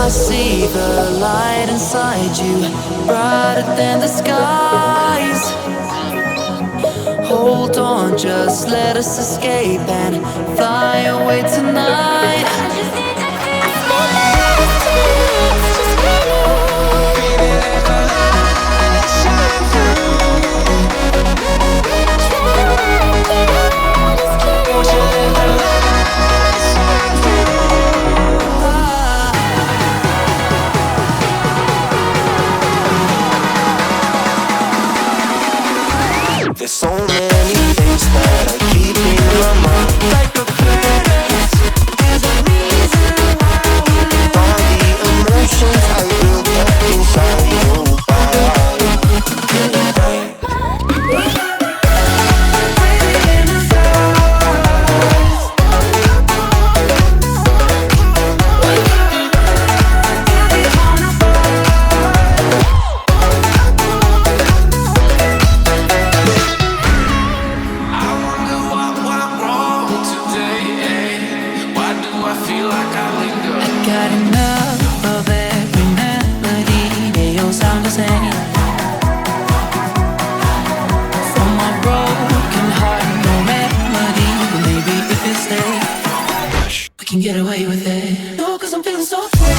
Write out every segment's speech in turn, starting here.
I see the light inside you, brighter than the skies. Hold on, just let us escape and fly away tonight. There's so many things that I keep in my mind, like a planet. There's a reason why we live. All the emotions I built up inside your body. Got enough of every melody, they all sound the same. For my broken heart, no remedy, but maybe if you stay, we can get away with it. No, 'cause I'm feeling so free.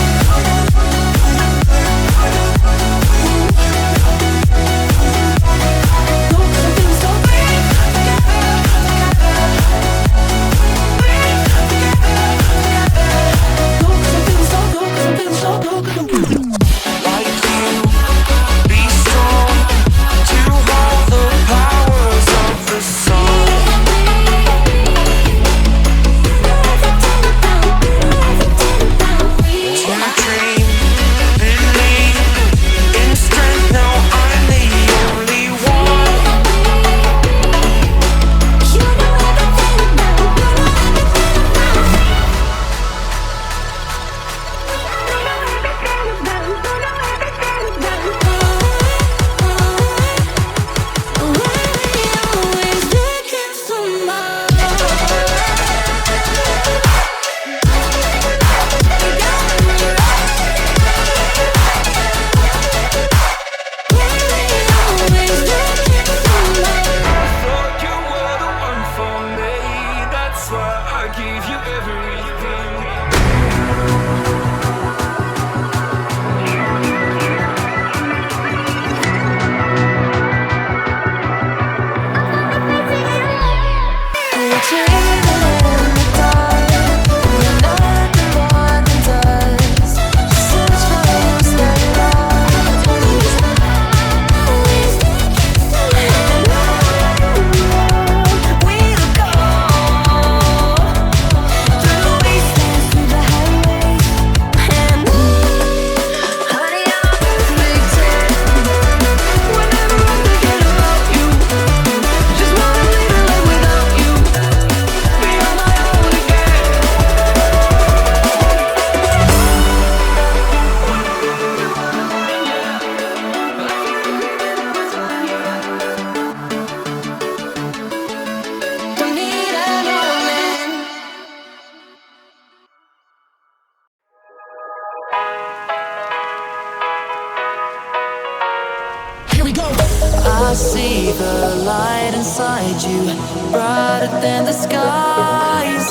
I see the light inside you, brighter than the skies.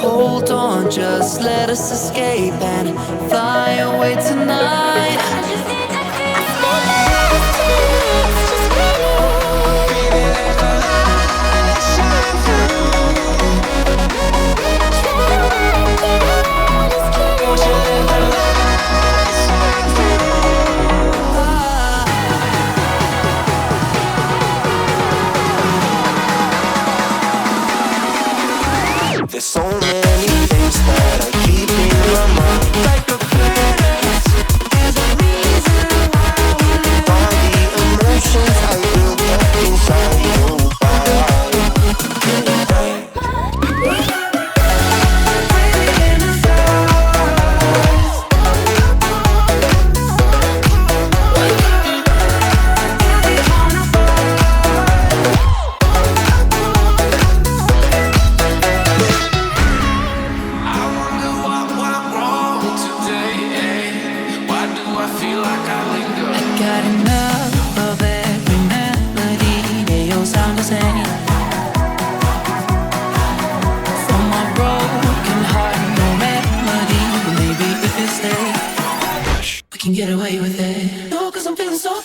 Hold on, just let us escape and fly away tonight. There's so many things that I keep in my mind, like a planet. There's a reason get away with it. No, 'cause I'm feeling so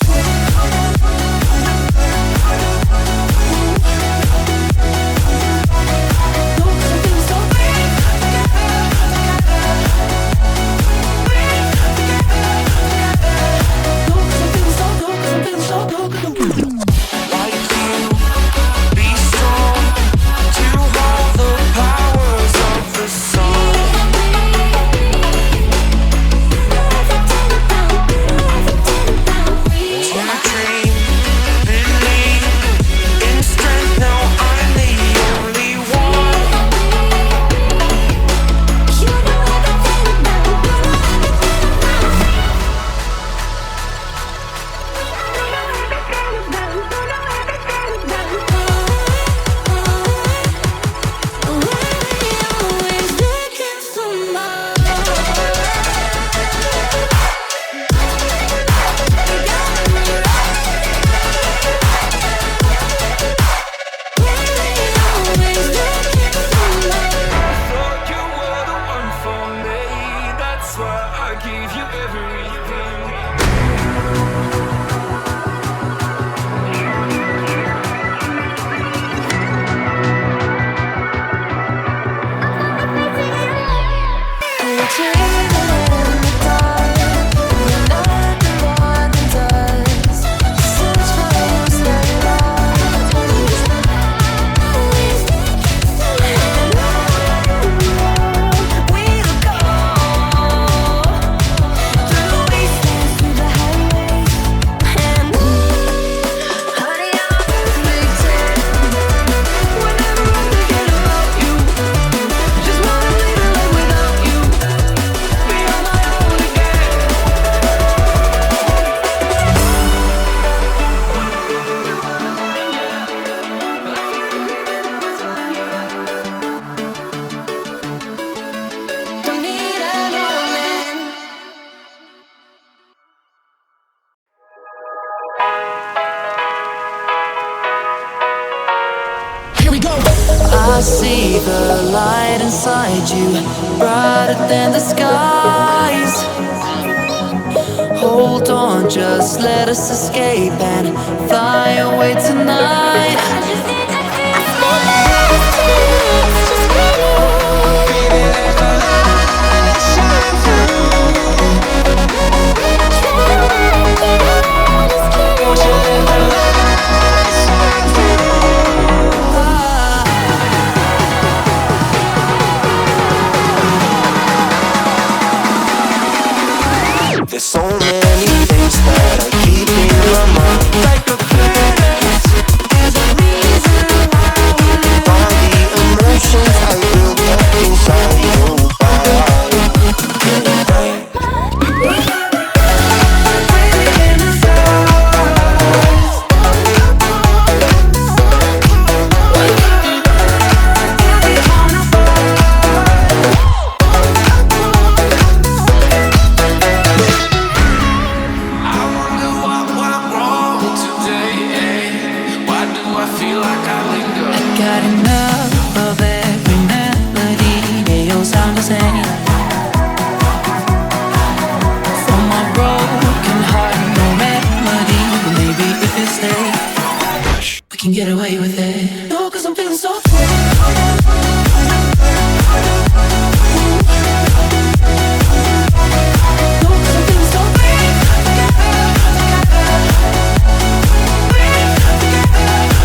I see the light inside you, brighter than the skies. Hold on, just let us escape and fly away tonight. There's so many things that I keep in my mind, like a parent. There's a reason why we live. All the emotions I built up inside you. Got enough of every melody. They all sound the same. From my broken heart, no remedy. But maybe if you stay, we can get away with it. No, 'cause I'm feeling so